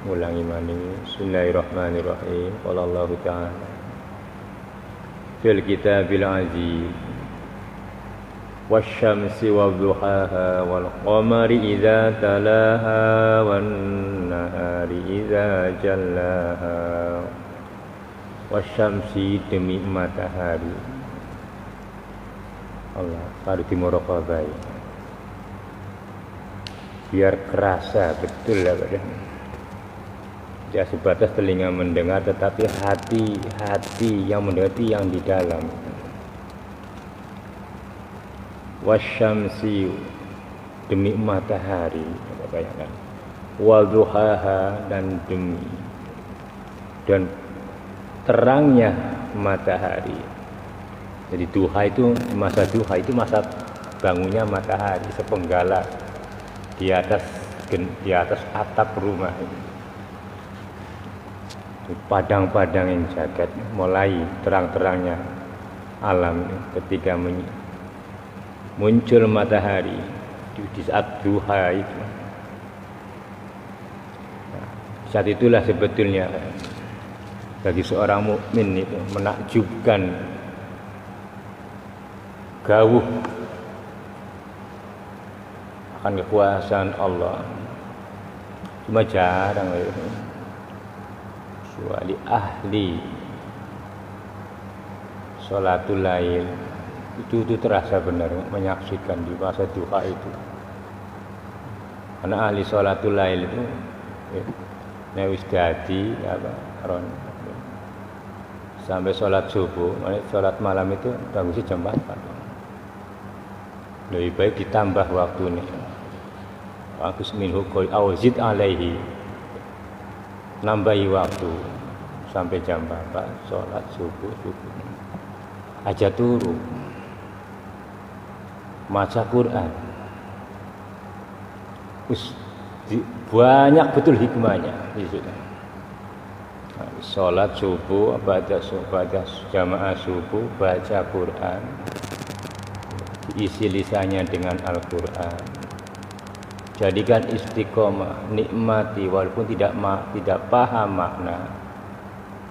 ngulangi mani. Bismillahirrahmanirrahim. Qala Allah Ta'ala fil kitabil aziz wasyamsi wadduhaha wal qamari idza talaha wan nahari idza jallaha. Wasyamsi demi matahari. Allah harus dimuraqabai biar kerasa betul lah badan. Ya sebatas telinga mendengar, tetapi hati yang mendengar itu yang di dalam. Wasyamsi demi matahari, bayangkan. Wadduhaha dan demi dan terangnya matahari. Jadi duha itu masa bangunnya matahari sepenggalan di atas atap rumah ini. Padang-padang yang jagat, mulai terang-terangnya alam ketika muncul matahari di saat duha itu. Nah, saat itulah sebetulnya bagi seorang mukmin itu menakjubkan gauh akan kekuasaan Allah. Cuma jarang itu. Kecuali ahli sholatul lail itu terasa benar menyaksikan di masa duha itu. Karena ahli sholatul lail itu wis dadi sampai sholat subuh, sholat malam itu bagusnya jam 4. Lebih baik ditambah waktu ini. Bagus minhu qul auzid alaihi. Nambahi waktu sampai jam 4 sholat subuh aja turu maca Quran. Banyak betul hikmahnya di situ. Sholat subuh, baca jamaah subuh, baca Quran, isi lisannya dengan Al-Quran. Jadikan istiqomah, nikmati walaupun tidak paham makna.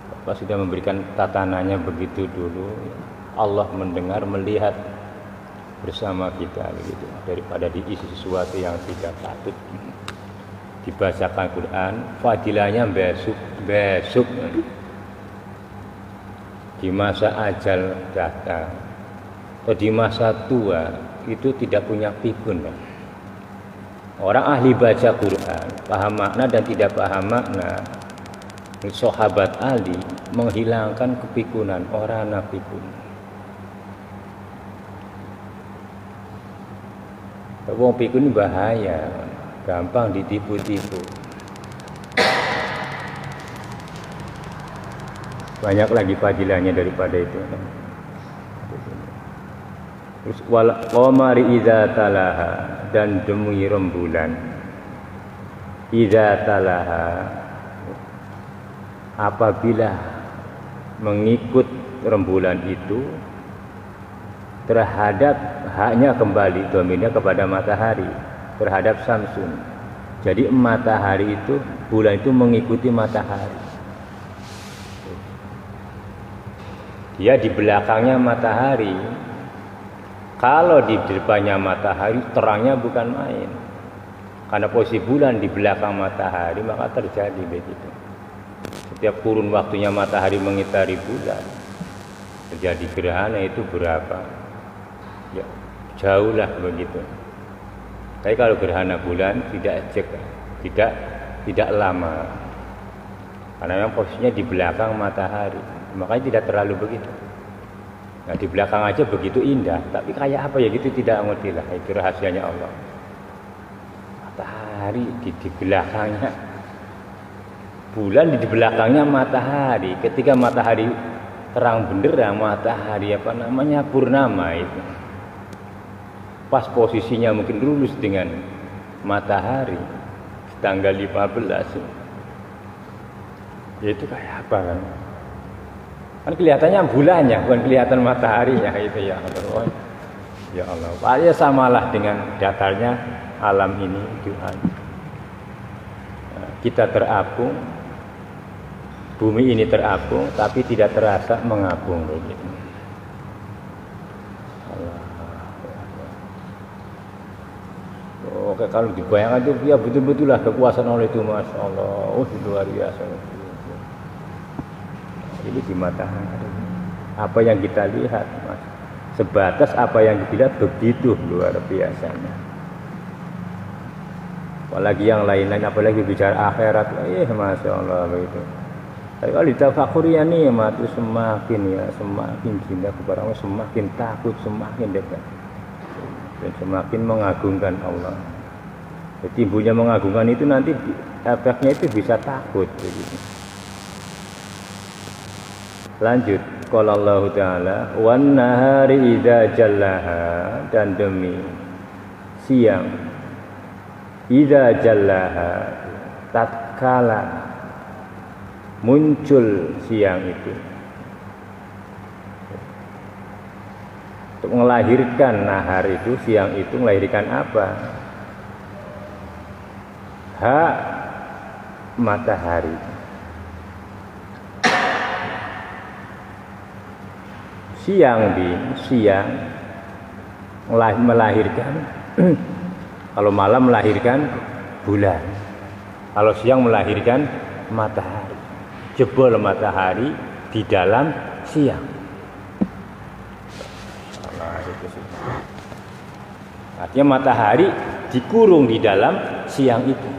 Bapak sudah memberikan tatanannya begitu dulu. Allah mendengar, melihat bersama kita begitu. Daripada diisi sesuatu yang tidak patut. Dibacakan Quran, fadilahnya besok di masa ajal datang atau di masa tua itu tidak punya pikun. Orang ahli baca Quran, paham makna dan tidak paham makna. Sahabat ahli menghilangkan kepikunan, orang pikun. Wong pikun bahaya, gampang ditipu-tipu. Banyak lagi fadilahnya daripada itu. Terus wal qamari idza talaha dan demi rembulan idza talaha apabila mengikut rembulan itu terhadap haknya kembali dominnya kepada matahari terhadap samsun. Jadi matahari itu bulan itu mengikuti matahari. Dia di belakangnya matahari. Kalau di depannya matahari terangnya bukan main. Karena posisi bulan di belakang matahari maka terjadi begitu. Setiap kurun waktunya matahari mengitari bulan terjadi gerhana itu berapa? Ya, jauh lah begitu. Tapi kalau gerhana bulan tidak lama. Karena memang posisinya di belakang matahari. Makanya tidak terlalu begitu. Nah di belakang aja begitu indah, tapi kayak apa ya gitu tidak ngerti lah. Itu rahasianya Allah. Matahari di belakangnya, bulan di belakangnya matahari. Ketika matahari terang benderang, matahari purnama itu, pas posisinya mungkin lurus dengan matahari tanggal 15. Ya itu kayak apa kan? Kan kelihatannya bulannya, bukan kelihatan mataharinya itu ya Allah. Ya Allah, ya samalah dengan datarnya alam ini Tuhan. Nah, kita terapung, bumi ini terapung, tapi tidak terasa mengapung begitu. Oke, kalau dibayangkan itu ya betul-betul lah kekuasaan Allah itu, Masya Allah, luar biasa. Ini di matahari. Apa yang kita lihat, Mas, sebatas apa yang dilihat begitu luar biasanya. Apalagi yang lain-lain, apalagi bicara akhirat, Masya Allah begitu. Tapi kalau ditafakuri ya nikmat itu semakin cinta kepada Allah, semakin takut, semakin dekat, dan semakin mengagungkan Allah. Jadi timbulnya mengagungkan itu nanti efeknya itu bisa takut begitu. Lanjut, qala Allah Ta'ala, wan nahari idza jallaha, dan demi siang idza jallaha, tatkala muncul siang itu untuk melahirkan nahar itu, siang itu melahirkan apa? Matahari. Siang melahirkan kalau malam melahirkan bulan, kalau siang melahirkan matahari. Jebol matahari di dalam siang. Artinya matahari dikurung di dalam siang itu.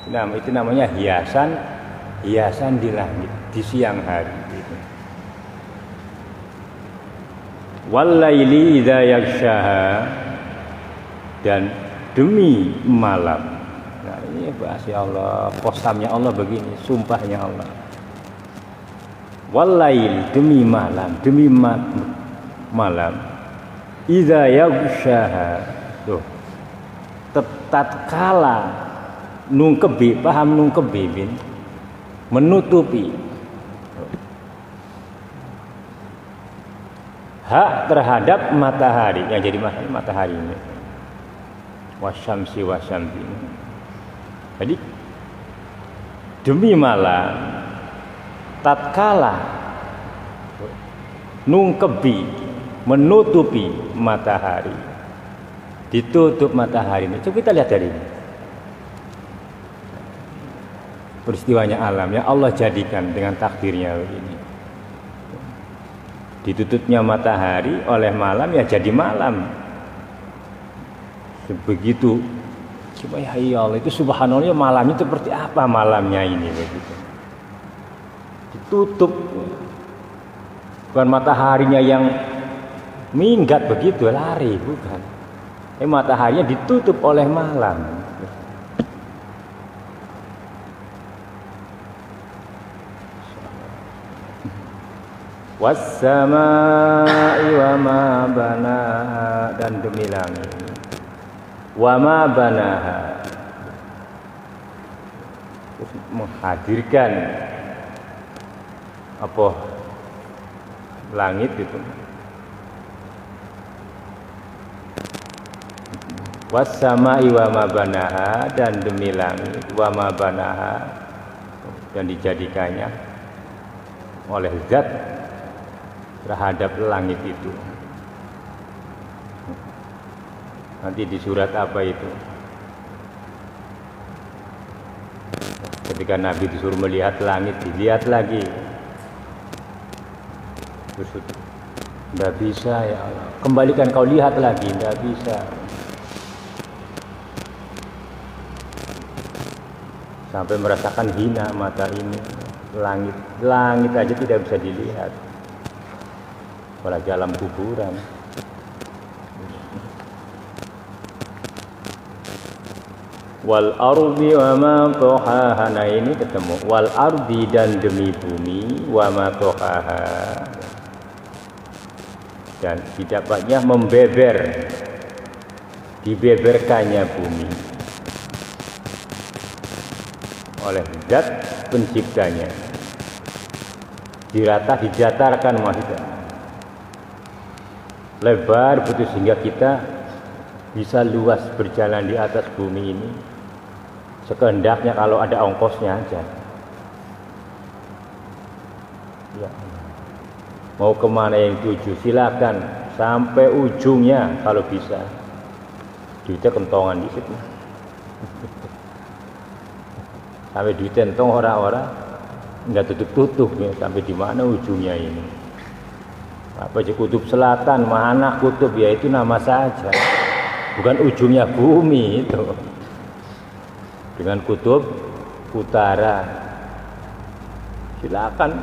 Itu namanya hiasan di langit di siang hari. Wal-laili idza yaghshaha, dan demi malam. Nah, ini bahasa Allah, qasamnya Allah begini, sumpahnya Allah. Wal-lail, demi malam, malam. Idza yaghshaha. Tuh. Tatkala nungkebi, paham nungkebi bin? Menutupi. Hak terhadap matahari, yang jadi matahari ini. Wasyamsi. Jadi demi malam, tatkala nungkebi, menutupi matahari, ditutup matahari ini. Coba kita lihat dari ini. Peristiwanya alam yang Allah jadikan dengan takdirnya begini. Ditutupnya matahari oleh malam, ya jadi malam. Sebegitu. Coba ya Allah, itu subhanallah, malamnya seperti apa malamnya ini begitu. Ditutup. Bukan mataharinya yang minggat begitu, lari, bukan. Mataharinya ditutup oleh malam. Was-samaa'i wa ma banaha, dan demi langit. Wa ma banaha, menghadirkan apa langit itu. Was-samaa'i wa ma banaha, dan demi langit. Wa ma banaha, dan dijadikannya oleh zat terhadap langit itu. Nanti di surat apa itu? Ketika Nabi disuruh melihat langit, dilihat lagi. Terus, tidak bisa ya Allah, kembalikan kau lihat lagi, tidak bisa. Sampai merasakan hina mata ini. Langit aja tidak bisa dilihat, apalagi alam kuburan. Wal ardi wa ma tohaha, nah ini ketemu. Wal ardi, dan demi bumi, wa ma tohaha, dan didapatnya membeber, dibeberkannya bumi oleh zat penciptanya, didatarkan maksudnya lebar betul, sehingga kita bisa luas berjalan di atas bumi ini sekehendaknya kalau ada ongkosnya aja. Ya. Mau kemana yang tuju silakan sampai ujungnya kalau bisa. Duitnya kentongan di situ. Sampai duitnya entong orang-orang nggak tutup-tutup ya, sampai di mana ujungnya ini. Apa aja kutub selatan, mana kutub ya itu nama saja. Bukan ujungnya bumi itu. Dengan kutub utara. Silakan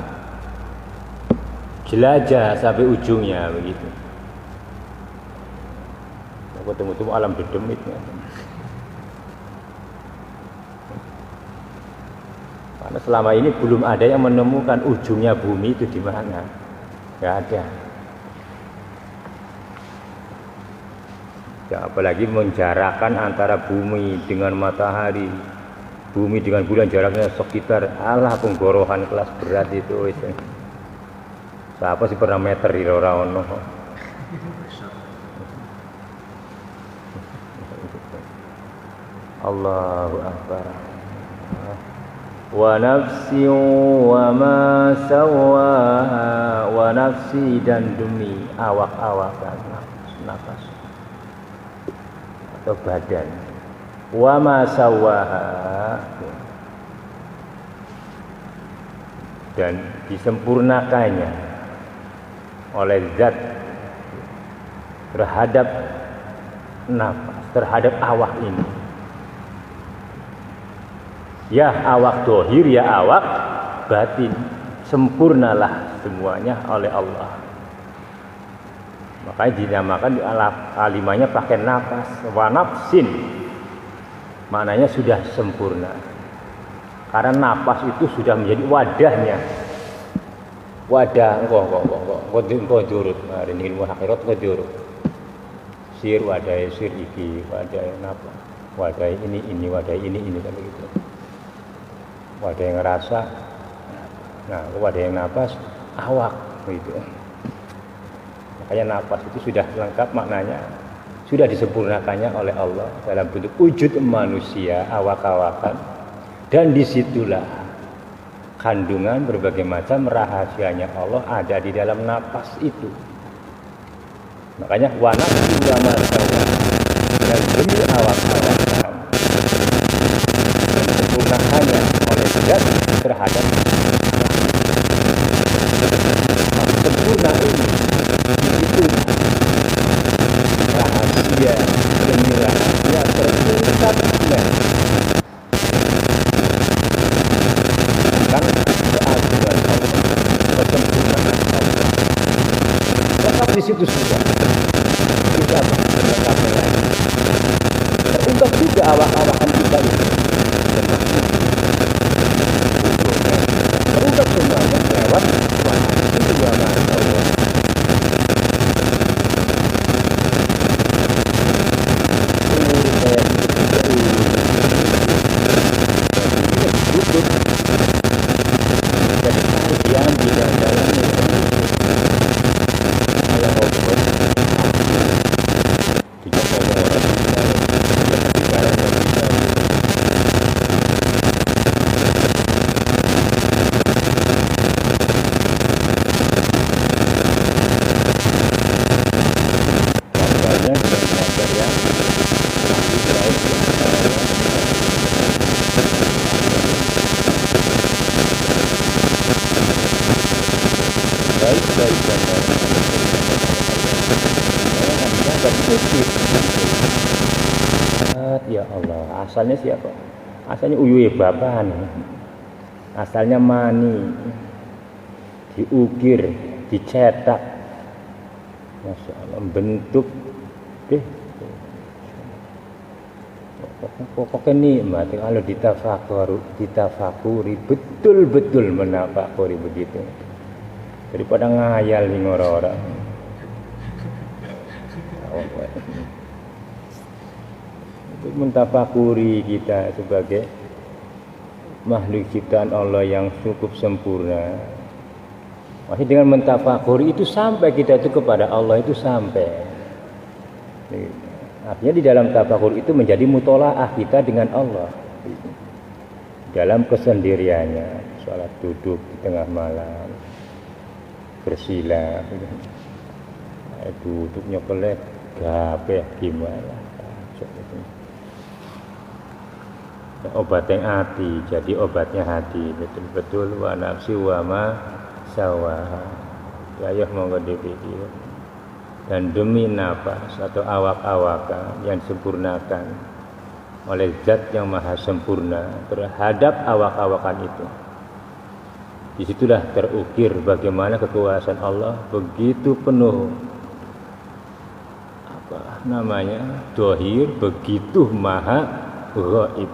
jelajah sampai ujungnya begitu. Ketemu-temu alam dedemitnya. Karena selama ini belum ada yang menemukan ujungnya bumi itu di mana. Nggak ada. Ya, apalagi menjarakkan antara bumi dengan matahari, bumi dengan bulan jaraknya sekitar alah penggorohan kelas berat itu. Siapa sih pernah meter di orang ono? Allahu Akbar. Wa nafsi wa ma sawaha, wa nafsi dan demi awak-awakan nafas atau badan. Wa ma sawaha dan disempurnakannya oleh zat terhadap nafas, terhadap awak ini. Ya awak dohir, ya awak batin, sempurnalah semuanya oleh Allah. Makanya dinamakan kalimahnya pakai nafas. Wa nafsin, maknanya sudah sempurna. Karena nafas itu sudah menjadi wadahnya. Wadah, engkau durut. Hari ini ilmu akhirat engkau durut. Sir, wadah, sir iki, wadah nafas. Wadah ini, wadah ini kan begitu. Wadah yang ngerasa, nah wadah yang nafas, awak gitu. Makanya nafas itu sudah lengkap maknanya, sudah disempurnakannya oleh Allah dalam bentuk wujud manusia, awak-awakan, dan disitulah kandungan berbagai macam rahasianya Allah ada di dalam nafas itu. Makanya wana ulama dan demi awak-awakan disempurnakannya oleh zat terhadap sempurna ini itu rahasia demi rahasia terungkapnya kan keagungan Allah, kesempurnaan Allah lengkap di situ sudah. Kita lengkap lagi terungkap juga awak-awakan kita itu. Terungkap semuanya lewat itu Allah. Ya Allah, asalnya siapa? Asalnya uyuhe bapan. Asalnya mani. Diukir, dicetak. Masya Allah, bentuk pokoknya nikmat kalau ditafakuri betul-betul menafakuri begitu. Daripada ngayal ning ora-ora. Untuk mentafakuri kita sebagai makhluk ciptaan Allah yang cukup sempurna. Masih dengan mentafakuri itu sampai kita itu kepada Allah itu sampai. Artinya di dalam tafakur itu menjadi mutolaah kita dengan Allah dalam kesendiriannya, sholat duduk di tengah malam, bersila, duduknya kelek, gape gimana? Obatnya hati, jadi obatnya hati, betul-betul wa nafsi wa ma sawaha. Ayah monggo dipikir. Dan demi nafas atau awak-awakan yang disempurnakan oleh zat yang maha sempurna terhadap awak-awakan itu, disitulah terukir bagaimana kekuasaan Allah begitu penuh dohir, begitu maha ghaib.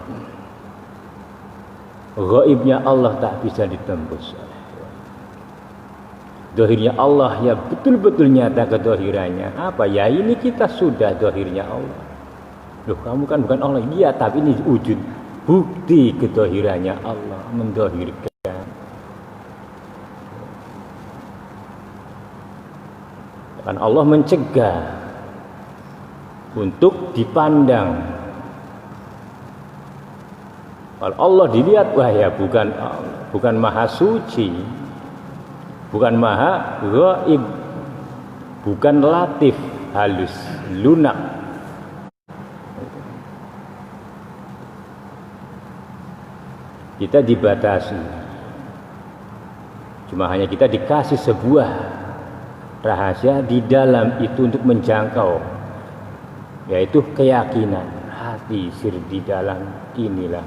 Ghaibnya Allah tak bisa ditembus. Dohirnya Allah ya betul-betul nyata kedohirannya. Apa ya, ini kita sudah dohirnya Allah. Loh, kamu kan bukan Allah. Iya, tapi ini wujud bukti kedohirannya Allah mendohirkan. Kan Allah mencegah untuk dipandang. Kalau Allah dilihat, wah ya bukan maha suci, bukan maha ghaib, bukan latif, halus, lunak. Kita dibatasi. Cuma hanya kita dikasih sebuah rahasia di dalam itu untuk menjangkau, yaitu keyakinan hati sir di dalam inilah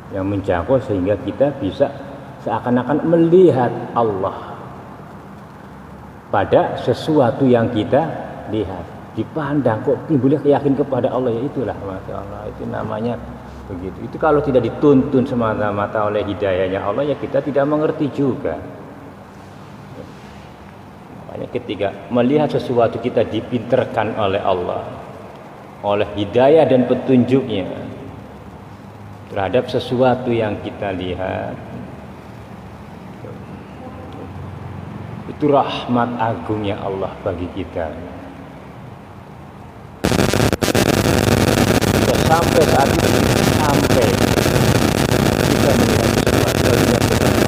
yang menjangkau sehingga kita bisa seakan-akan melihat Allah pada sesuatu yang kita lihat, dipandang kok timbulnya keyakinan kepada Allah. Ya itulah Masya Allah, itu namanya begitu. Itu kalau tidak dituntun semata-mata oleh hidayahnya Allah, ya kita tidak mengerti juga. Makanya ketika melihat sesuatu kita dipinterkan oleh Allah, oleh hidayah dan petunjuknya terhadap sesuatu yang kita lihat, itu rahmat agungnya Allah bagi kita. Sampai saat itu, sampai kita melihat sesuatu yang benar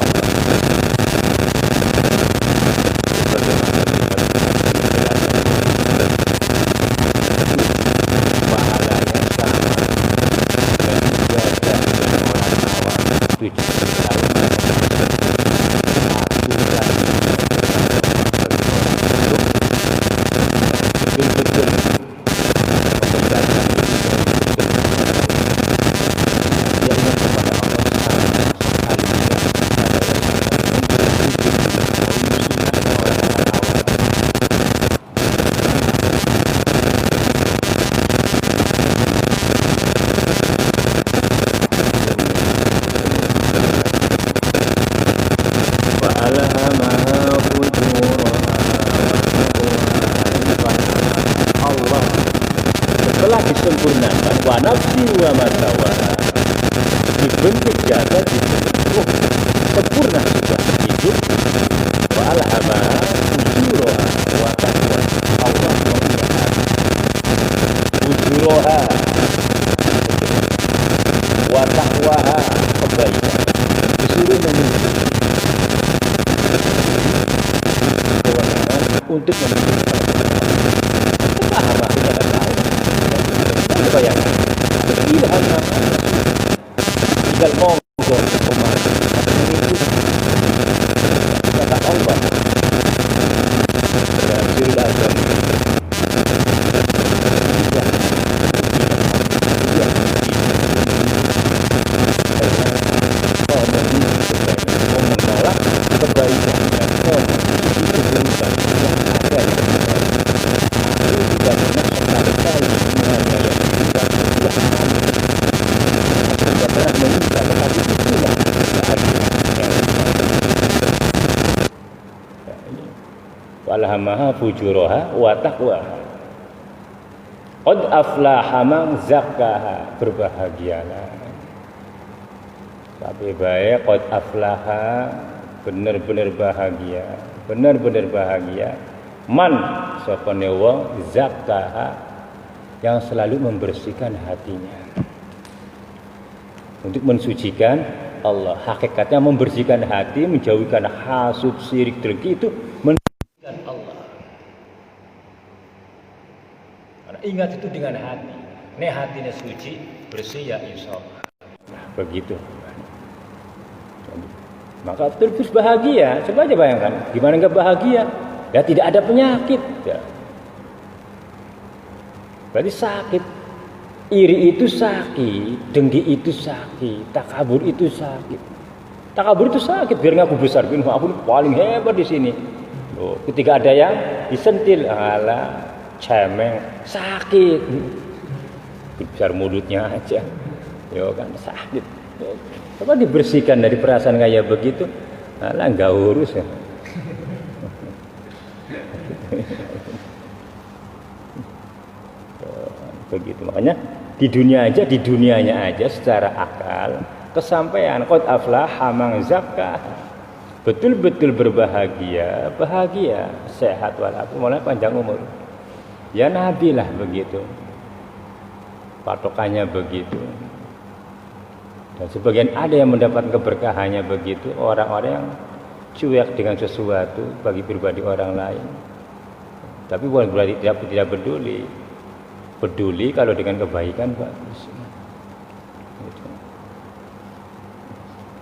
pahalanya sama dan ibadah dengan orang awam 7 tahun betul-betul disempurnakan wa nafsi wa masawaha, dibentuk jasad, dibentuk sempurna sudah hidup, wa alhamaha fujuraha wa taqwa. Allah memiliki fujuraha wa taqwaha, kebaikan, disuruh memiliki kewenangan untuk memiliki paham maksudnya dan tahu. Bayangkan, ilham yang tinggal monggo kemarin kata Allah dan sirul azam menolak kebaikan dan keburukan yang ada di dunia itu tidak pernah sekali-kali semuanya yang walhamaha fujuraha wa taqwaha. Qad aflaha man zakkaha, berbahagialah. Tapi baik qad aflaha, benar-benar bahagia, benar-benar bahagia. Man sapane wong zakkaha, yang selalu membersihkan hatinya untuk mensucikan Allah. Hakikatnya membersihkan hati, menjauhkan hasud, syirik, dengki, itu mensucikan Allah. Karena ingat itu dengan hati. Nek hatinya suci, bersih, ya insyaallah. Nah, begitu. Maka terus bahagia. Coba aja bayangkan, gimana enggak bahagia? Ya tidak ada penyakit. Ya. Berarti sakit. Iri itu sakit, dengki itu sakit, takabur itu sakit. Takabur itu sakit, biar ngaku besar, biar aku paling hebat di sini. Loh, ketika ada yang disentil, alah, cemeng, sakit. Besar mulutnya aja. Yo kan sakit. Coba dibersihkan dari perasaan kayak begitu, alah enggak urus ya. Begitu, makanya di dunianya aja secara akal kesampaian qad aflaha man zakka, betul-betul berbahagia, bahagia, sehat walafiat, mulai panjang umur. Ya Nabi lah begitu, patokannya begitu. Dan sebagian ada yang mendapat keberkahannya begitu, orang-orang yang cuek dengan sesuatu bagi pribadi orang lain, tapi bukan berarti tidak peduli. Peduli kalau dengan kebaikan bagus. Gitu.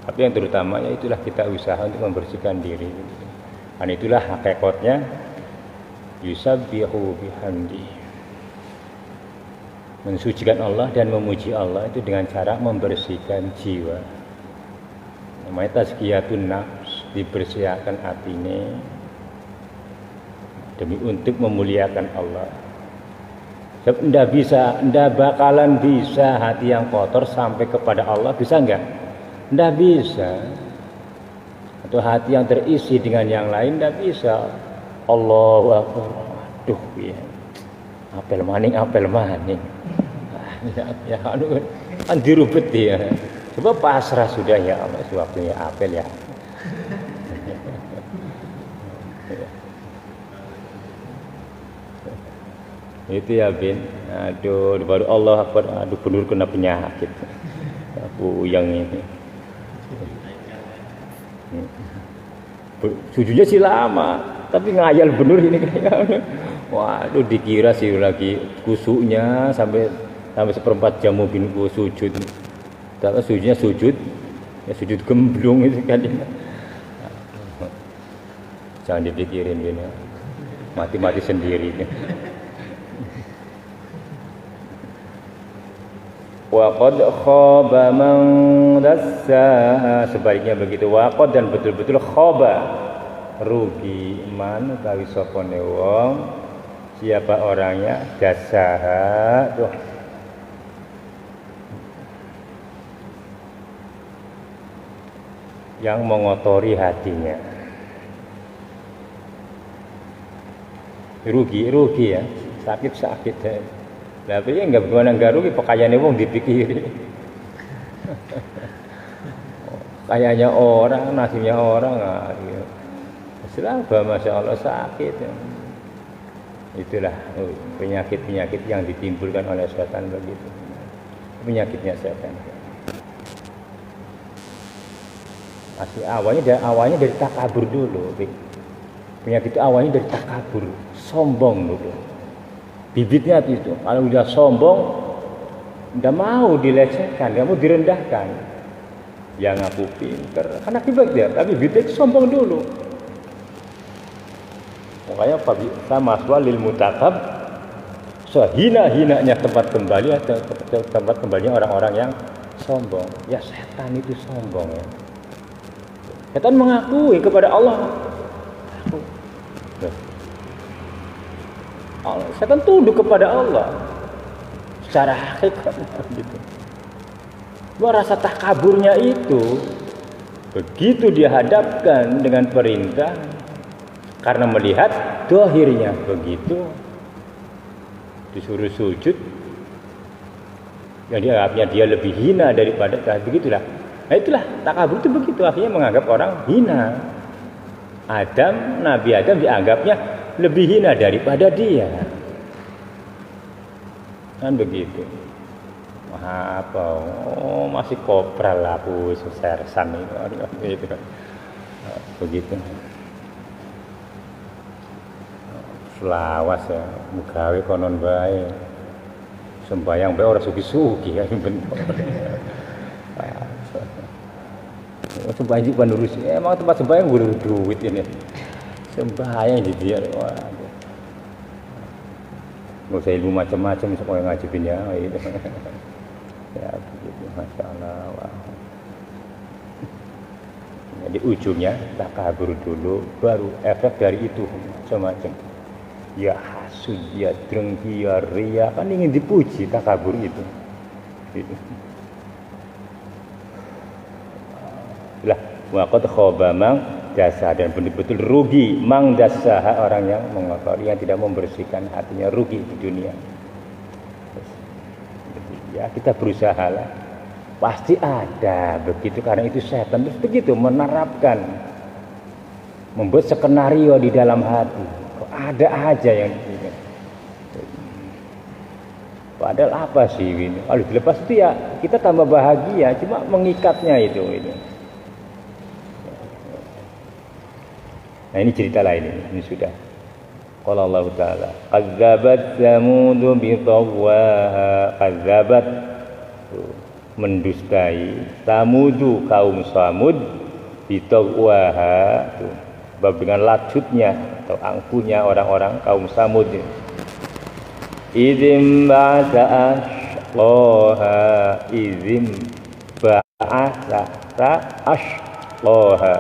Tapi yang terutama ya itulah kita usaha untuk membersihkan diri. Dan itulah hakikatnya yusabbihu bihamdi. Mensucikan Allah dan memuji Allah itu dengan cara membersihkan jiwa. Namanya tazkiyatun nafs, dibersihkan hatinya demi untuk memuliakan Allah. Ndak bakalan bisa hati yang kotor sampai kepada Allah, bisa enggak? Ndak bisa. Atau hati yang terisi dengan yang lain ndak bisa. Allahu Akbar. Aduh ya. Apel maning. Ya kan dirubet ya. Coba pasrah sudah ya Allah, waktunya apel ya. Itu ya bin, aduh baru Allah Akbar, aduh bener kena penyakit aku yang ini. Sujudnya sih lama, tapi ngayal bener ini kayaknya. Waduh dikira sih lagi kusuknya sampai seperempat jam mungkin sujud. Tapi sujudnya ya sujud gemblung itu kan. Jangan dipikirin gini, mati sendiri. Wa qad khaba man dassaha, sebaliknya begitu. Wa qad, dan betul-betul khaba, rugi, man utawi sapane wong, siapa orangnya, dassaha tuh yang mengotori hatinya. Rugi ya, sakit ya. Tapi enggak gimana enggak rugi, pakaiannya wong dipikiri. Kayaknya orang, nasibnya orang, gitu. Selama Masya Allah sakit ya. Itulah penyakit-penyakit yang ditimbulkan oleh setan begitu. Penyakitnya setan. Asli awalnya dari takabur dulu. Penyakit itu awalnya dari takabur, sombong dulu. Bibitnya itu, kalau udah sombong, tidak mau dilecehkan, tidak mau direndahkan. Yang aku pinter, kan akibat dia, tapi bibitnya itu sombong dulu. Makanya sama lil mutakab, sehina-hinanya tempat kembali atau tempat kembalinya orang-orang yang sombong. Ya setan itu sombong ya. Setan mengakui kepada Allah. Setan tunduk kepada Allah secara hakikat gitu. Rasa takaburnya itu begitu dihadapkan dengan perintah karena melihat dohirnya begitu, disuruh sujud, yang dianggapnya dia lebih hina daripada begitulah. Nah itulah takabur itu begitu, akhirnya menganggap orang hina. Nabi Adam dianggapnya lebih hina daripada dia. Kan begitu. Apa? Oh, masih kopral aku sersan itu. Begitu. Selawas ya, gawe konon bae. Sembayang bae ora sugi-sugi kan bener. Sembayang juga nurus. Emang tempat sembayang gue duit ini. Sembayang di dia. Waduh. Nggak usah ilmu macam-macam supaya ngajibin ya. Gitu. Ya begitu, Masya Allah. Wow. Jadi ujungnya takabur dulu, baru efek dari itu macam-macam. Ya hasud, ya drengki, ya ria, kan ingin dipuji takabur itu. Gitu. Lah, waqad khaba mang dasa, dan betul-betul rugi mang dasaha orang yang mengotori, yang tidak membersihkan hatinya, rugi di dunia. Ya kita berusaha lah, pasti ada begitu, karena itu setan terus begitu menerapkan, membuat skenario di dalam hati. Kok ada aja yang begini. Padahal apa sih ini? Kalau dilepas itu ya kita tambah bahagia, cuma mengikatnya itu. Nah ini cerita lain ini sudah. Qala Allah Ta'ala kazzabat Tsamud bi tawwaha, kazzabat mendustai Tsamudu, kaum Tsamud, bi tawwaha, bab dengan lacutnya atau angkuhnya orang-orang kaum Tsamud. Idzim ba'atha ashqaha, idzim ba'atha ashqaha,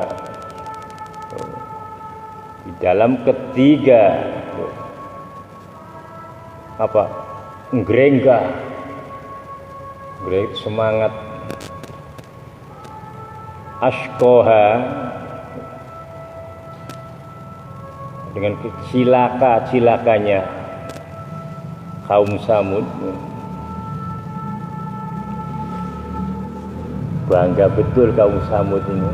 di dalam ketiga apa ngrengga semangat ashqaha, dengan cilakanya kaum Tsamud. Bangga betul kaum Tsamud ini.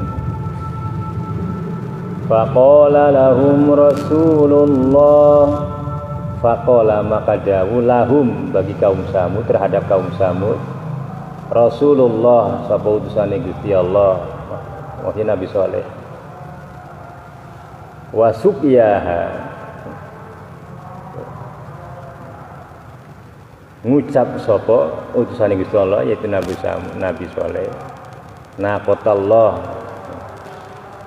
Faqala lahum Rasulullah, faqala maka dawuh lahum bagi kaum Tsamud, terhadap kaum Tsamud, Rasulullah sapa utusane Gusti Allah, wahai Nabi Saleh, wasubyaha, ngucap sapa utusane Gusti Allah yaitu Nabi Saleh, naqatallah,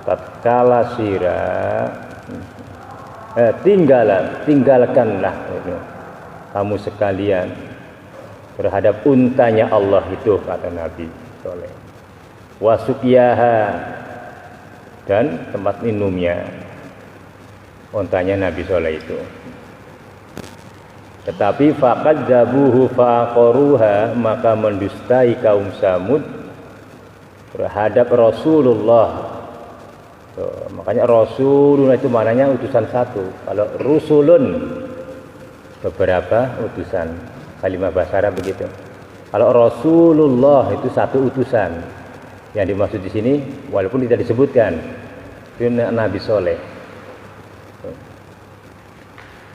tatkala tinggalkanlah kamu sekalian terhadap untanya Allah itu, kata Nabi Saleh, wasukyaha, dan tempat minumnya untanya Nabi Saleh itu. Tetapi faqadzabuhu faqaruha, maka mendustai kaum Tsamud terhadap Rasulullah. Makanya Rasulullah itu maknanya utusan satu. Kalau Rusulun beberapa utusan, kalimat bahasa Arab begitu. Kalau Rasulullah itu satu utusan. Yang dimaksud di sini walaupun tidak disebutkan itu Nabi Saleh.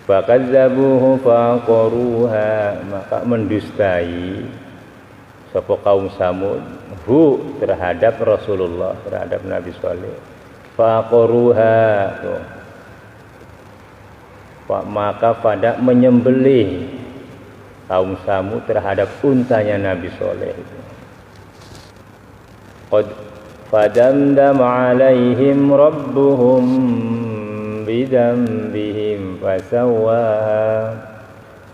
Fakadzabuhu faqaruha, maka mendustai sapa kaum Tsamud terhadap Rasulullah, terhadap Nabi Saleh. Faqaruha, maka pada menyembelih kaum Tsamud terhadap untanya Nabi Saleh itu. Qad fadamdam alaihim rabbuhum bidambihim fasawwaha,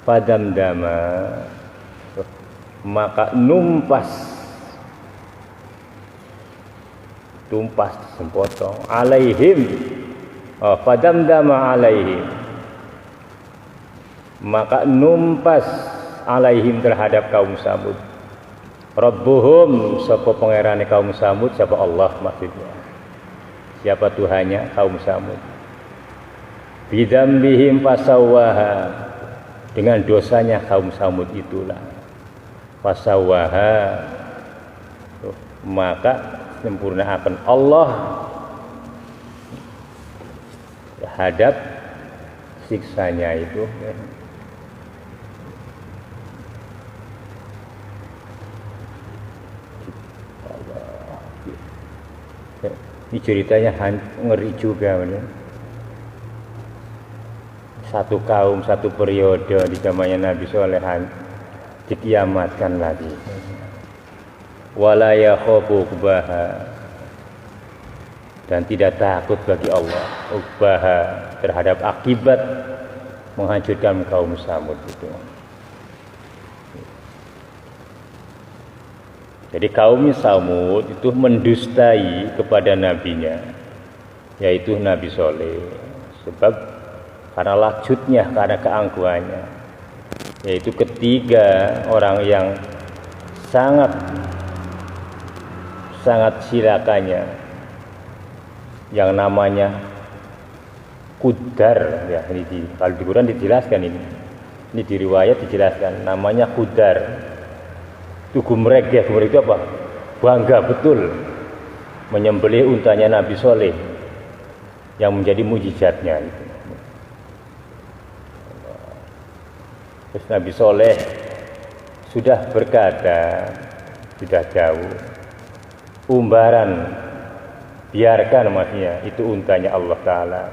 fadamdama, maka tumpas sempotong alaihim, fadamdama alaihim, maka numpas alaihim terhadap kaum Tsamud, rabbuhum sapa pangerane kaum Tsamud, sapa Allah maksudnya, siapa Tuhannya kaum Tsamud, bidambihim fasawwaha, dengan dosanya kaum Tsamud itulah, fasawwaha, maka sempurnakan Allah terhadap siksanya itu. Ini ceritanya ngeri juga. Satu kaum, satu periode di zamannya Nabi Soleh dikiamatkan lagi. Wala yakhafu uqbaha, dan tidak takut bagi Allah uqbaha terhadap akibat menghancurkan kaum Samud itu. Jadi kaum Samud itu mendustai kepada nabinya, yaitu Nabi Soleh, sebab karena lacutnya, karena keangkuhannya, yaitu ketiga orang yang sangat silakannya, yang namanya Kudar, ya ini kalau di Quran dijelaskan ini di riwayat dijelaskan namanya Kudar. Itu gumrek itu apa? Bangga betul menyembelih untanya Nabi Soleh yang menjadi mujizatnya itu. Terus Nabi Soleh sudah berkata, sudah jauh, umbaran, biarkan maksudnya itu untanya Allah Ta'ala,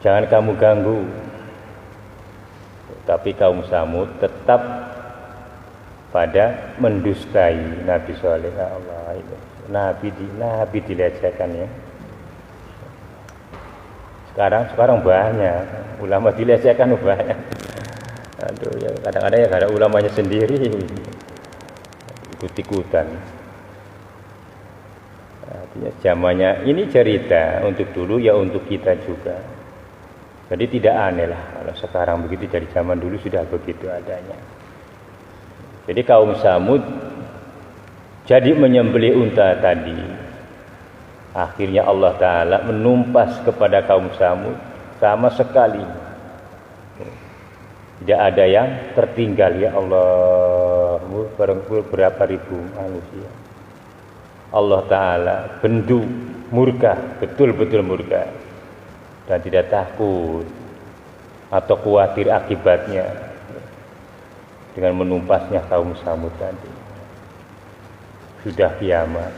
jangan kamu ganggu. Tapi kaum Samud tetap pada mendustai Nabi Soleh. Allah itu Nabi dilecehkan ya. Sekarang banyak ulama dilecehkan banyak. Aduh ya, kadang-kadang ya ada ulamanya sendiri ikut-ikutan. Artinya zamannya ini cerita untuk dulu ya untuk kita juga. Jadi tidak aneh lah kalau sekarang begitu, dari zaman dulu sudah begitu adanya. Jadi kaum Samud jadi menyembelih unta tadi. Akhirnya Allah Ta'ala menumpas kepada kaum Samud sama sekali. Tidak ada yang tertinggal, ya Allah. Berapa ribu manusia. Allah Ta'ala bendu, murka, betul-betul murka. Dan tidak takut atau khawatir akibatnya dengan menumpasnya kaum Samud tadi. Sudah kiamat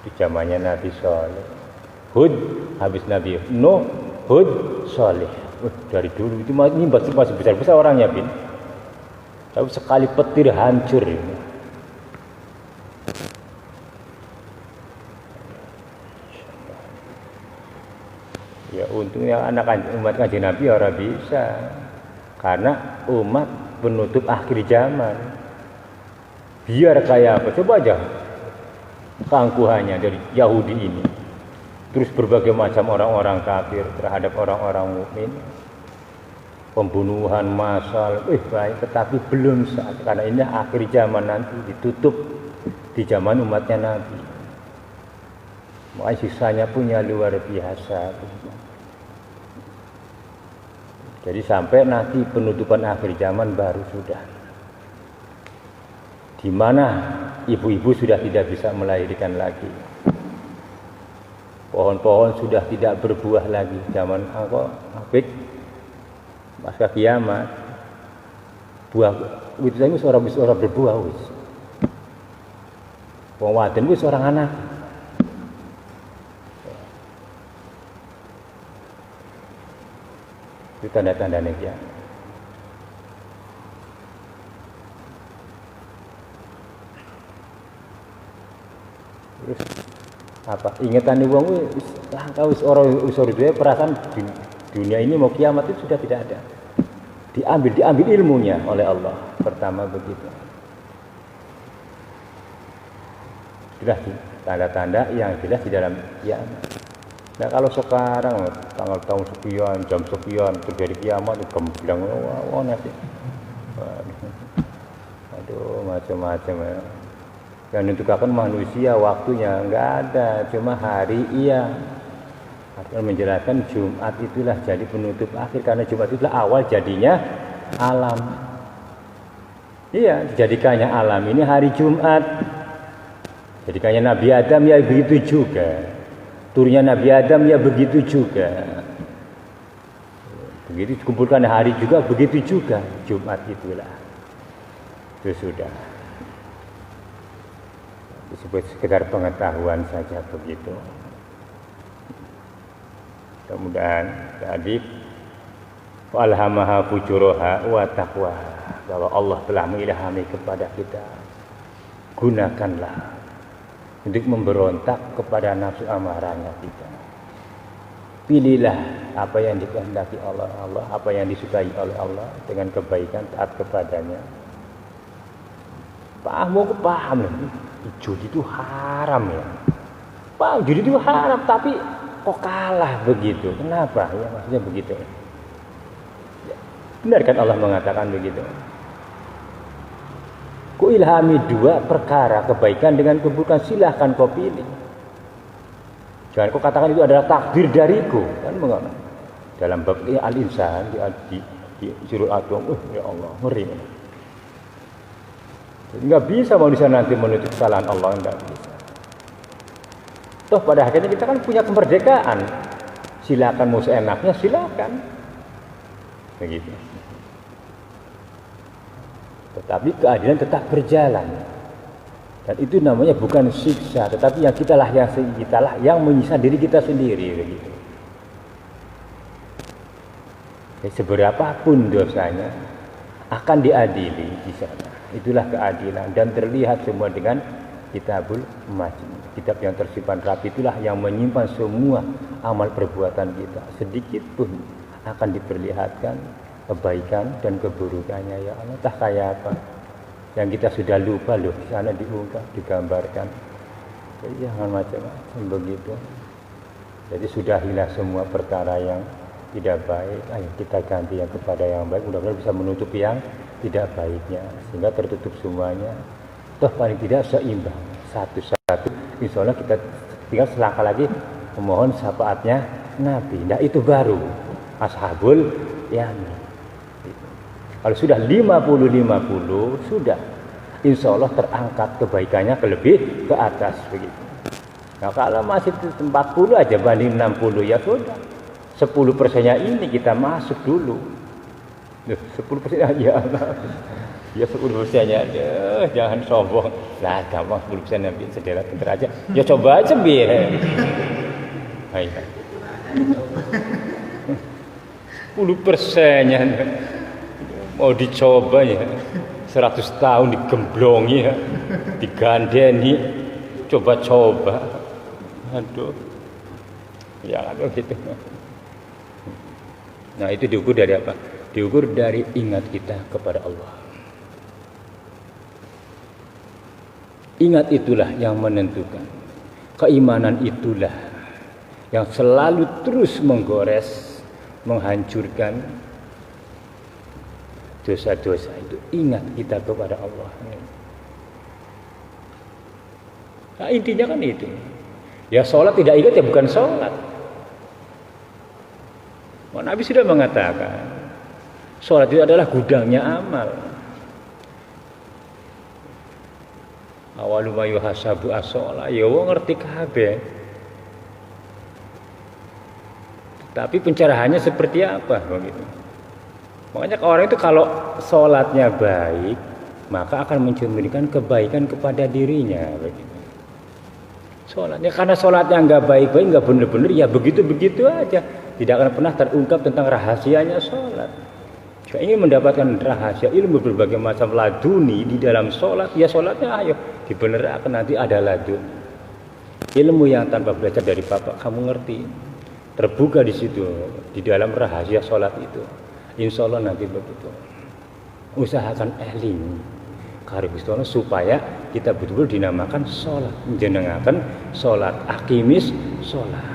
di zamannya Nabi Soleh. Hud habis Nabi Nuh, Hud, Soleh. Dari dulu itu ini masih besar-besar orangnya, bin. Tapi sekali petir hancur ini. Ya untungnya umat Kanjeng Nabi orang bisa, karena umat penutup akhir zaman. Biar kayak apa? Coba aja keangkuhannya dari Yahudi ini. Terus berbagai macam orang-orang kafir terhadap orang-orang mukmin. Pembunuhan massal, baik, tetapi belum saat, karena ini akhir zaman nanti ditutup di zaman umatnya Nabi. Makanya sisanya punya luar biasa. Jadi sampai nanti penutupan akhir zaman baru sudah, di mana ibu-ibu sudah tidak bisa melahirkan lagi, pohon-pohon sudah tidak berbuah lagi. Zaman abik pasca kiamat, buah wit itu orang berbuah wis. Wong wadon wis orang anak. Itu tanda-tandanya kiamat. Terus apa? Ingatan wong wis kau wis orang usur duwe perasaan dunia ini mau kiamat itu sudah tidak ada. Diambil ilmunya oleh Allah. Pertama begitu. Jelas tanda-tanda yang jelas di dalam kiamat. Nah kalau sekarang tanggal tahun sekian, jam sekian terjadi kiamat, gemblang, wah nanti, aduh macam-macam ya. Yang menentukan manusia waktunya nggak ada, cuma hari iya. Artinya menjelaskan Jumat itulah jadi penutup akhir, karena Jumat itulah awal jadinya alam. Iya, dijadikannya alam ini hari Jumat. Jadikannya Nabi Adam ya begitu juga. Turunnya Nabi Adam ya begitu juga. Begitu dikumpulkan hari juga begitu juga. Jumat itulah. Itu sudah. disebut sekedar pengetahuan saja begitu. Mudah-mudahan tadi alhamaha fujuraha wa taqwaha, bahwa Allah telah mengilhami kepada kita, gunakanlah untuk memberontak kepada nafsu amarahnya kita. Pilihlah apa yang dikehendaki Allah, apa yang disukai oleh Allah dengan kebaikan, taat kepadanya. Mau paham loh, judi itu haram ya. Paham, judi itu haram, tapi kok kalah begitu? Kenapa? Ya maksudnya begitu. Benar kan Allah mengatakan begitu? Ku ilhami dua perkara, kebaikan dengan keburukan, silahkan kau pilih. Jangan kau katakan itu adalah takdir dariku, kan mengapa? Dalam bab al-insan di surah Atom, ya Allah, ngeri. Enggak bisa manusia nanti menutup kesalahan Allah, enggak bisa. Toh pada akhirnya kita kan punya kemerdekaan. Silakan mau seenaknya, silakan. Begitu. Tetapi keadilan tetap berjalan. Dan itu namanya bukan siksa, tetapi yang kitalah yang menyiksa diri kita sendiri begitu. Seberapapun dosanya akan diadili di sana. Itulah keadilan dan terlihat semua dengan Kitabul Majid. Kitab yang tersimpan rapi itulah yang menyimpan semua amal perbuatan kita. Sedikit pun akan diperlihatkan kebaikan dan keburukannya. Ya Allah, tak kayak apa yang kita sudah lupa loh, di sana diungkap, digambarkan. Jadi jangan macam-macam begitu. Jadi sudahilah semua perkara yang tidak baik. Ayo kita ganti yang kepada yang baik. Mudah-mudahan bisa menutupi yang tidak baiknya, sehingga tertutup semuanya. Toh paling tidak seimbang, satu-satu. Insya Allah kita tinggal selangkah lagi memohon syafaatnya Nabi. Nah itu baru Ashabul Yamin. Kalau sudah 50-50 sudah, insya Allah terangkat kebaikannya lebih ke atas begitu. Nah kalau masih 40 aja banding 60 ya sudah, 10%-nya ini kita masuk dulu. 10% aja Allah. Ya 10%-nya aduh, jangan sombong. Lah gampang 10% Nabi sederet pintar aja. Ya coba aja biar. Hai. 10%-nya mau dicoba ya. 100 tahun digemblongi ya. Digandeni. Coba-coba. Aduh. Ya aduh gitu. Nah itu diukur dari apa? Diukur dari ingat kita kepada Allah. Ingat itulah yang menentukan. Keimanan itulah yang selalu terus menggores, menghancurkan dosa-dosa itu. Ingat kita kepada Allah. Nah intinya kan itu. Ya sholat tidak ingat ya bukan sholat. Nabi sudah mengatakan sholat itu adalah gudangnya amal. Awalu ma yuhasabu as-sholat. Ya wong ngerti kabeh. Tapi pencerahannya seperti apa begitu. Makanya orang itu kalau sholatnya baik, maka akan mencerminkan kebaikan kepada dirinya begitu. Sholatnya karena sholatnya nggak baik-baik, nggak benar-benar, ya begitu-begitu aja. Tidak akan pernah terungkap tentang rahasianya sholat. Jika ingin mendapatkan rahasia ilmu berbagai macam laduni di dalam sholat, ya sholatnya ayo dibenarkan, nanti ada ladun. Ilmu yang tanpa belajar dari bapak kamu ngerti, terbuka di situ di dalam rahasia sholat itu. Insya Allah nanti begitu. Usahakan eling karena supaya kita betul-betul dinamakan sholat, menjenengakan sholat, akimis sholat.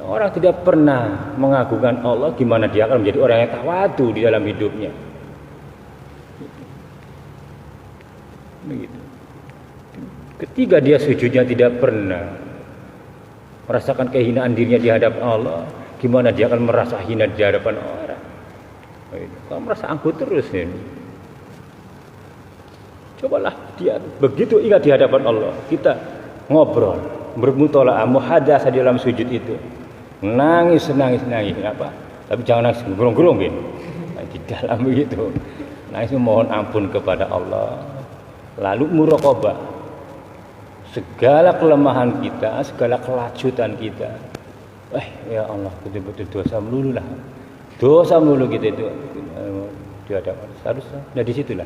Orang tidak pernah mengagungkan Allah, gimana dia akan menjadi orang yang tawadu di dalam hidupnya? Begitu. Ketika dia sujudnya tidak pernah merasakan kehinaan dirinya di hadapan Allah, gimana dia akan merasa hina di hadapan orang? Kalau merasa angkuh terus ini. Cobalah dia begitu ingat di hadapan Allah, kita ngobrol, bermutola'ah, muhadasah di dalam sujud itu. Nangis, kenapa? Tapi jangan nangis gerong-gerong gitu. Nah, di dalam begitu. Nangis mohon ampun kepada Allah. Lalu muraqabah. Segala kelemahan kita, segala kelajutan kita. Ya Allah, betul-betul dosa melulu lah. Dosa melulu kita itu. Di hadapan seharusnya. Nah disitulah.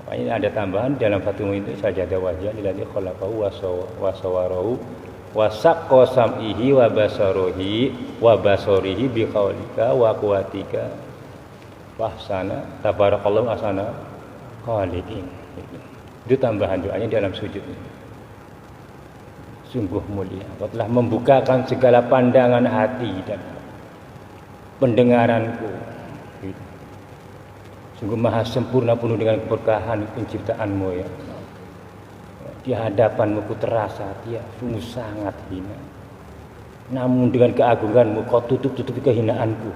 Makanya ada tambahan dalam Fathul itu sajada wajah lillazi khalaqahu wa sawwarahu wa saqqa sam'ihi wa basarihi bi qaulika wa quwwatika wa ahsana tabarakallahu ahsana khaliqin. Itu tambahan doanya dalam sujud. Sungguh mulia. Kau telah membukakan segala pandangan hati dan pendengaranku. Sungguh maha sempurna penuh dengan keberkahan penciptaanmu ya. Di hadapanmu ku terasa dia sungguh sangat hina. Namun dengan keagunganmu kau tutup-tutupi kehinaanku.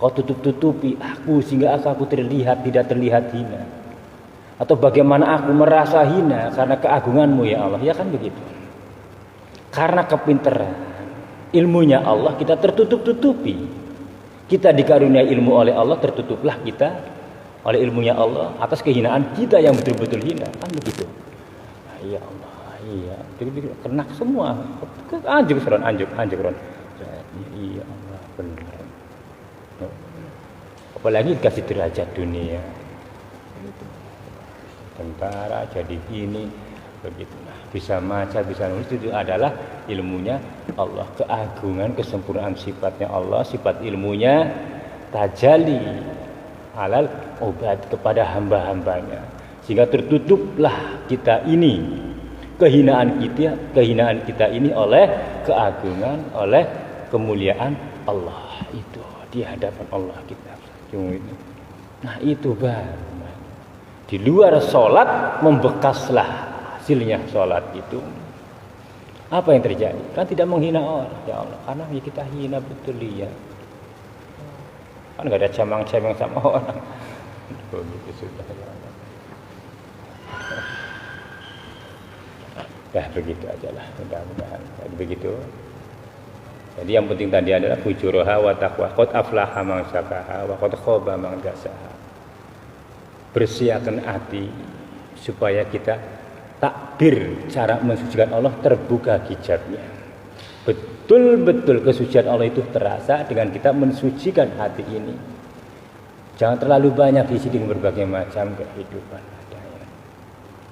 Kau tutup-tutupi aku sehingga aku tidak terlihat hina. Atau bagaimana aku merasa hina karena keagunganmu ya Allah. Ya kan begitu. Karena kepintaran ilmunya Allah kita tertutup-tutupi. Kita dikaruniai ilmu oleh Allah, tertutuplah kita oleh ilmunya Allah atas kehinaan kita yang betul-betul hina. Kan begitu. Ya Allah, iya. Jadi kena semua. Anjur ron. Iya Allah, benar. Apalagi kasih derajat dunia. Tentara jadi ini, begitu. Bisa maca, bisa nulis, itu adalah ilmunya Allah, keagungan, kesempurnaan sifatnya Allah, sifat ilmunya tajalli alal obat kepada hamba-hambanya, sehingga tertutuplah kita ini kehinaan kita ini oleh keagungan, oleh kemuliaan Allah itu di hadapan Allah kita. Nah itu baru di luar sholat membekaslah hasilnya sholat itu. Apa yang terjadi? Kan tidak menghina orang ya Allah, karena kita hina betul ya. Kan nggak ada cemang-cemang sama orang. Begitu sudah ya Allah. Ya begitu aja lah, mudah-mudahan begitu. Jadi yang penting tadi adalah fujuruha wa taqwa. Qad aflaha man zakaha wa qad khaba man dasaha. Bersihkan hati supaya kita takbir cara mensucikan Allah terbuka hijabnya. Betul-betul kesucian Allah itu terasa dengan kita mensucikan hati ini. Jangan terlalu banyak diisi dengan berbagai macam kehidupan.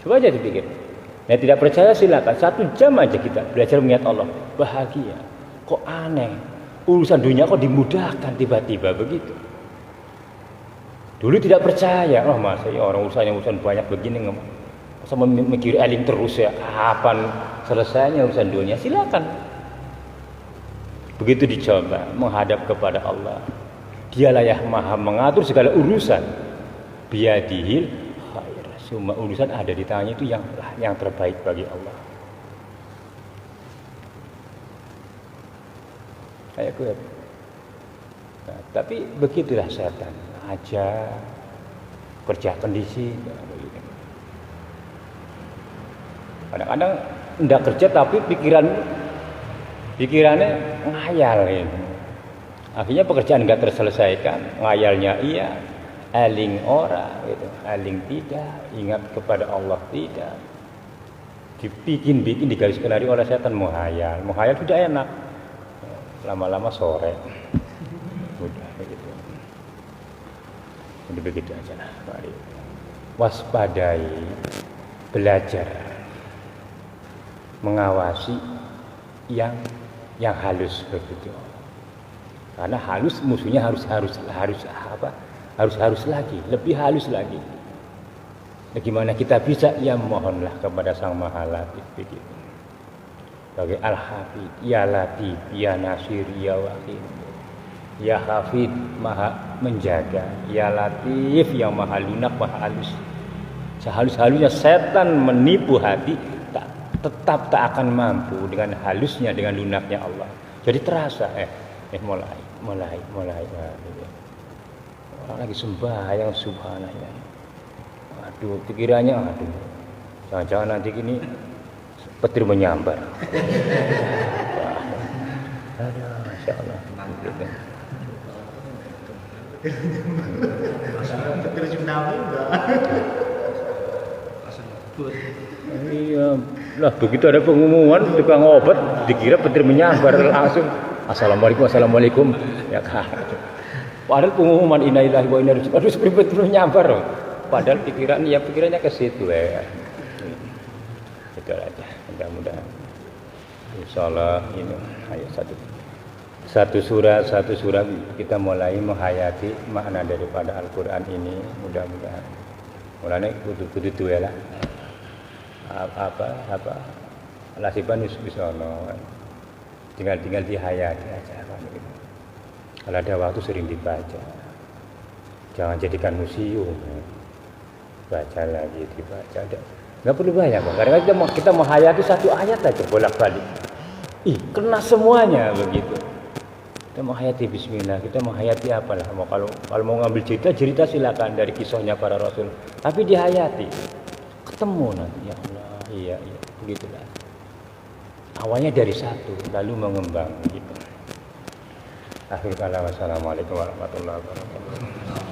Coba aja dipikir. Nah tidak percaya silakan 1 jam aja kita belajar mengingat Allah. Bahagia. Kok aneh. Urusan dunia kok dimudahkan tiba-tiba begitu. Dulu tidak percaya. Oh masa ya orang urusan banyak begini sama mikir eling terus ya, kapan selesainya urusan dunia? Silakan. Begitu dicoba menghadap kepada Allah, dialah yang maha mengatur segala urusan. Biyadihil khair. Semua urusan ada di tangannya itu yang terbaik bagi Allah. Kayak gue. Nah, tapi begitulah setan aja kerja kondisi. Kadang-kadang tidak kerja tapi pikirannya ngayal ini. Akhirnya pekerjaan nggak terselesaikan, ngayalnya iya, eling ora gitu, eling tidak, ingat kepada Allah tidak. Dibikin digaris kenari oleh setan menghayal sudah enak, lama-lama sore, udah begitu. Jadi begitu aja lah, mari waspadai, belajar. Mengawasi yang halus begitu. Karena halus musuhnya harus lagi, lebih halus lagi. Bagaimana kita bisa? Ya mohonlah kepada Sang Maha Latif begitu. Sebagai Al-Hafid, Ya Latif, Ya Nasir, Ya Wakil, Ya Hafid, Maha menjaga, Ya Latif yang Maha lunak, Maha halus. Sehalus-halusnya setan menipu hati, tetap tak akan mampu dengan halusnya, dengan lunaknya Allah. Jadi terasa mulai. Orang lagi sembahyang subhanallah. Aduh, pikirannya jangan-jangan nanti gini petir menyambar. Aduh, Masya Allah. Petir tsunami enggak. Iya, lah begitu ada pengumuman tukang obat dikira petir menyambar langsung assalamualaikum ya kan. Padahal pengumuman innalillahi wa inna ilaihi raji'un harus petir menyambar. Padahal pikirannya ke situ ya. Itu aja. Mudah-mudahan insyaallah ini ayat satu surat kita mulai menghayati makna daripada Al-Qur'an ini, mudah-mudahan. Mulane kudu duwe lah. Apa lasiban bisa ono. Tinggal dihayati aja kan gitu. Kalau ada waktu sering dibaca. Jangan jadikan museum. Baca lagi, dibaca. Nggak perlu banyak, Bang. Kadang-kadang kita menghayati satu ayat aja bolak-balik. Kena semuanya begitu. Kita menghayati bismillah, kita menghayati apalah. Kalau mau ngambil cerita silakan dari kisahnya para rasul. Tapi dihayati. Ketemu nanti ya Allah. Iya, begitulah. Awalnya dari satu, lalu mengembang gitu. Akhir kata wassalamualaikum warahmatullahi wabarakatuh.